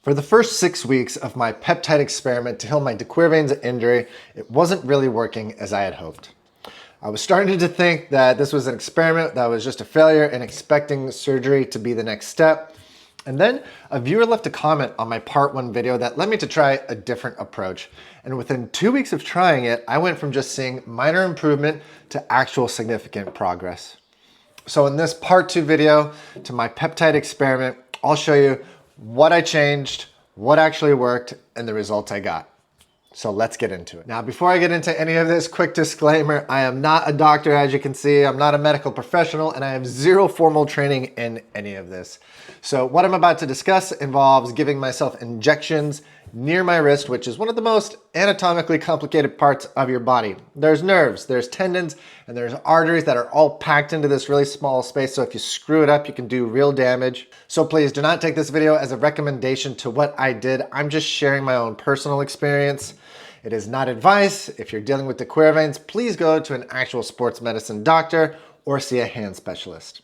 For the first 6 weeks of my peptide experiment to heal my Quervain's injury, it wasn't really working as I had hoped. I was starting to think that this was an experiment that was just a failure and expecting surgery to be the next step. And then a viewer left a comment on my part 1 video that led me to try a different approach. And within 2 weeks of trying it, I went from just seeing minor improvement to actual significant progress. So in this part 2 video to my peptide experiment, I'll show you what I changed, what actually worked, and the results I got. So let's get into it. Now, before I get into any of this, quick disclaimer, I am not a doctor, as you can see. I'm not a medical professional, and I have zero formal training in any of this. So what I'm about to discuss involves giving myself injections near my wrist, which is one of the most anatomically complicated parts of your body. There's nerves, there's tendons, and there's arteries that are all packed into this really small space. So if you screw it up, you can do real damage. So please do not take this video as a recommendation to what I did. I'm just sharing my own personal experience. It is not advice. If you're dealing with the Quervains, please go to an actual sports medicine doctor or see a hand specialist.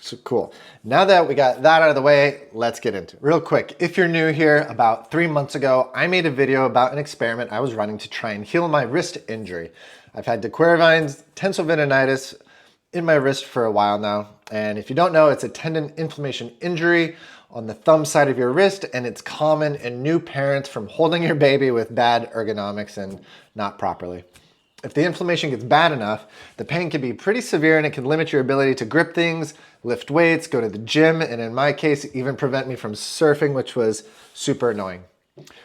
So cool. Now that we got that out of the way, let's get into it. Real quick, if you're new here, about 3 months ago, I made a video about an experiment I was running to try and heal my wrist injury. I've had Quervain's Tenosynovitis in my wrist for a while now. And if you don't know, it's a tendon inflammation injury on the thumb side of your wrist, and it's common in new parents from holding your baby with bad ergonomics and not properly. If the inflammation gets bad enough, the pain can be pretty severe and it can limit your ability to grip things, lift weights, go to the gym, and in my case, even prevent me from surfing, which was super annoying.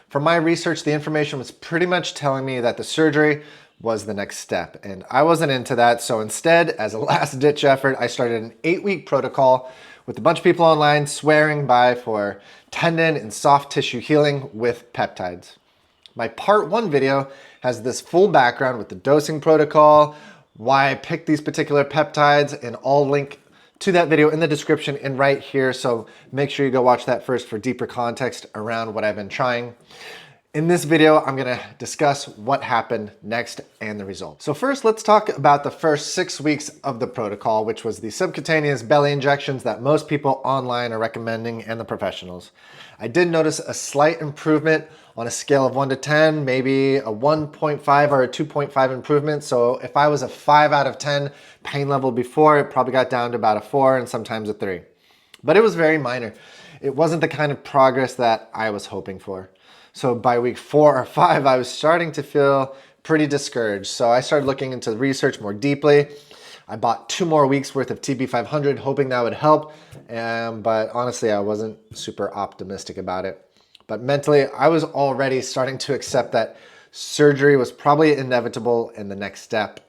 From my research, the information was pretty much telling me that the surgery was the next step, and I wasn't into that. So instead, as a last-ditch effort, I started an 8-week protocol with a bunch of people online swearing by for tendon and soft tissue healing with peptides. My part 1 video has this full background with the dosing protocol, why I picked these particular peptides, and I'll link to that video in the description and right here. So make sure you go watch that first for deeper context around what I've been trying. In this video, I'm gonna discuss what happened next and the results. So first, let's talk about the first 6 weeks of the protocol, which was the subcutaneous belly injections that most people online are recommending and the professionals. I did notice a slight improvement on a scale of 1 to 10, maybe a 1.5 or a 2.5 improvement. So if I was a 5 out of 10 pain level before, it probably got down to about a 4 and sometimes a 3. But it was very minor. It wasn't the kind of progress that I was hoping for. So by week 4 or 5, I was starting to feel pretty discouraged. So I started looking into the research more deeply. I bought 2 more weeks worth of TB-500, hoping that would help. But honestly, I wasn't super optimistic about it. But mentally, I was already starting to accept that surgery was probably inevitable in the next step.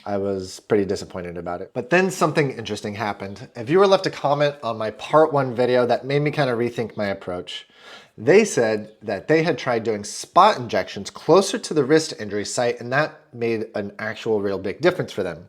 I was pretty disappointed about it. But then something interesting happened. A viewer left a comment on my part 1 video that made me kind of rethink my approach. They said that they had tried doing spot injections closer to the wrist injury site, and that made an actual real big difference for them.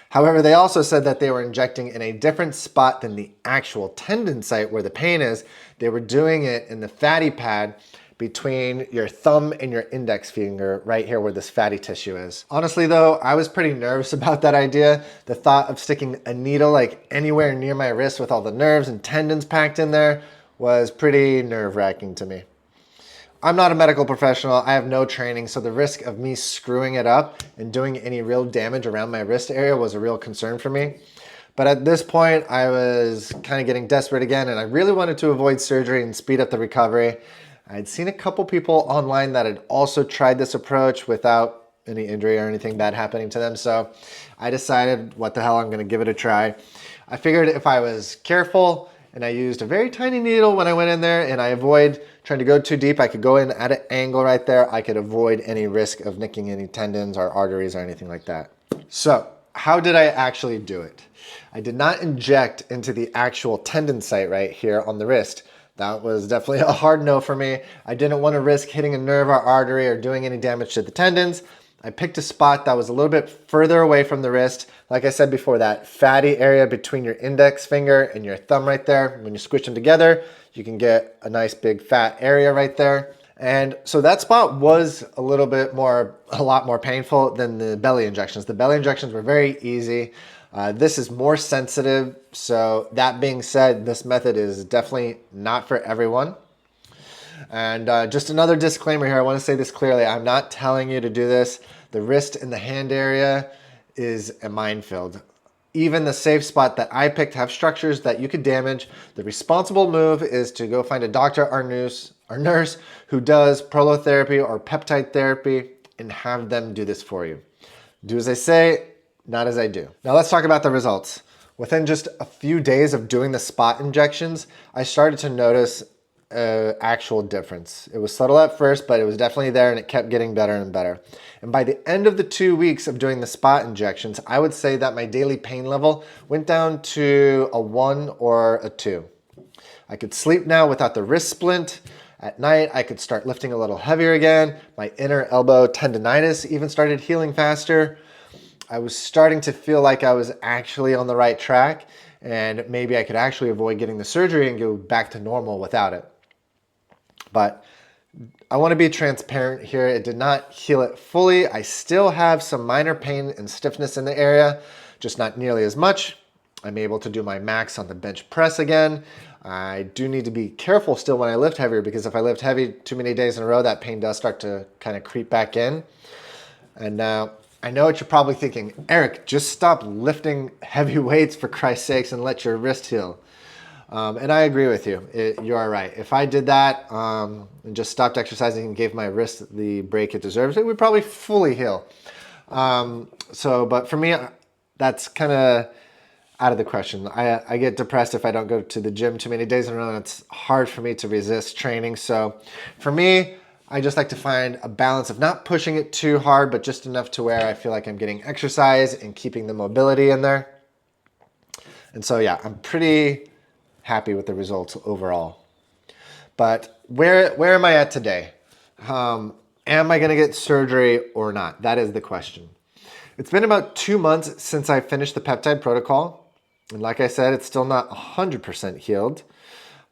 However, they also said that they were injecting in a different spot than the actual tendon site where the pain is. They were doing it in the fatty pad between your thumb and your index finger, right here where this fatty tissue is. Honestly though, I was pretty nervous about that idea. The thought of sticking a needle like anywhere near my wrist with all the nerves and tendons packed in there was pretty nerve-wracking to me. I'm not a medical professional, I have no training, so the risk of me screwing it up and doing any real damage around my wrist area was a real concern for me. But at this point, I was kind of getting desperate again, and I really wanted to avoid surgery and speed up the recovery. I'd seen a couple people online that had also tried this approach without any injury or anything bad happening to them, so I decided, what the hell, I'm gonna give it a try. I figured if I was careful, and I used a very tiny needle when I went in there, and I avoid trying to go too deep. I could go in at an angle right there. I could avoid any risk of nicking any tendons or arteries or anything like that. So how did I actually do it? I did not inject into the actual tendon site right here on the wrist. That was definitely a hard no for me. I didn't want to risk hitting a nerve or artery or doing any damage to the tendons. I picked a spot that was a little bit further away from the wrist. Like I said before, that fatty area between your index finger and your thumb right there. When you squish them together, you can get a nice big fat area right there. And so that spot was a lot more painful than the belly injections. The belly injections were very easy. This is more sensitive. So that being said, this method is definitely not for everyone. And just another disclaimer here. I want to say this clearly. I'm not telling you to do this. The wrist and the hand area is a minefield. Even the safe spot that I picked have structures that you could damage. The responsible move is to go find a doctor or nurse who does prolotherapy or peptide therapy and have them do this for you. Do as I say, not as I do. Now let's talk about the results. Within just a few days of doing the spot injections, I started to notice an actual difference. It was subtle at first, but it was definitely there, and it kept getting better and better. And by the end of the 2 weeks of doing the spot injections, I would say that my daily pain level went down to a 1 or a 2. I could sleep now without the wrist splint. At night, I could start lifting a little heavier again. My inner elbow tendonitis even started healing faster. I was starting to feel like I was actually on the right track, and maybe I could actually avoid getting the surgery and go back to normal without it. But I want to be transparent here. It did not heal it fully. I still have some minor pain and stiffness in the area, just not nearly as much. I'm able to do my max on the bench press again. I do need to be careful still when I lift heavier, because if I lift heavy too many days in a row, that pain does start to kind of creep back in. And now I know what you're probably thinking, Eric, just stop lifting heavy weights for Christ's sakes and let your wrist heal. And I agree with you. You are right. If I did that and just stopped exercising and gave my wrist the break it deserves, it would probably fully heal. But for me, that's kind of out of the question. I get depressed if I don't go to the gym too many days in a row, and it's hard for me to resist training. So for me, I just like to find a balance of not pushing it too hard, but just enough to where I feel like I'm getting exercise and keeping the mobility in there. And so yeah, I'm pretty happy with the results overall. But where am I at today? Am I going to get surgery or not? That is the question. It's been about 2 months since I finished the peptide protocol. And like I said, it's still not 100% healed.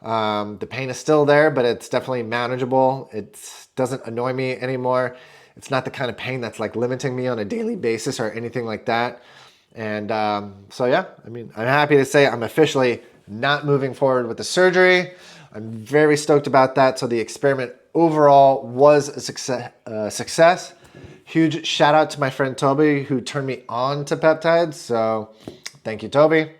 The pain is still there, but it's definitely manageable. It doesn't annoy me anymore. It's not the kind of pain that's like limiting me on a daily basis or anything like that. And so yeah, I mean, I'm happy to say I'm officially not moving forward with the surgery. I'm very stoked about that. So the experiment overall was a success. Huge shout out to my friend Toby, who turned me on to peptides. So thank you, Toby.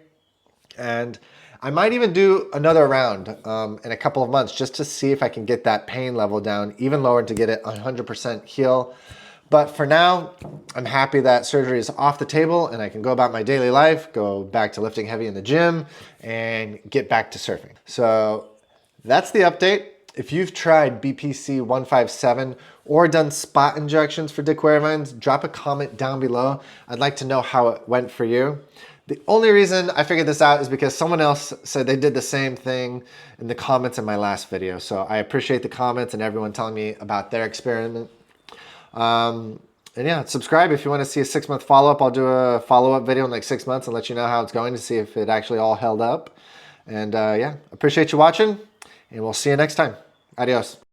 And I might even do another round in a couple of months just to see if I can get that pain level down even lower to get it 100% heal. But for now, I'm happy that surgery is off the table and I can go about my daily life, go back to lifting heavy in the gym, and get back to surfing. So that's the update. If you've tried BPC-157 or done spot injections for Quervains, drop a comment down below. I'd like to know how it went for you. The only reason I figured this out is because someone else said they did the same thing in the comments in my last video. So I appreciate the comments and everyone telling me about their experiment. And yeah, subscribe if you want to see a 6-month follow-up. I'll do a follow-up video in like 6 months and let you know how it's going to see if it actually all held up. And yeah, appreciate you watching, and we'll see you next time. Adios.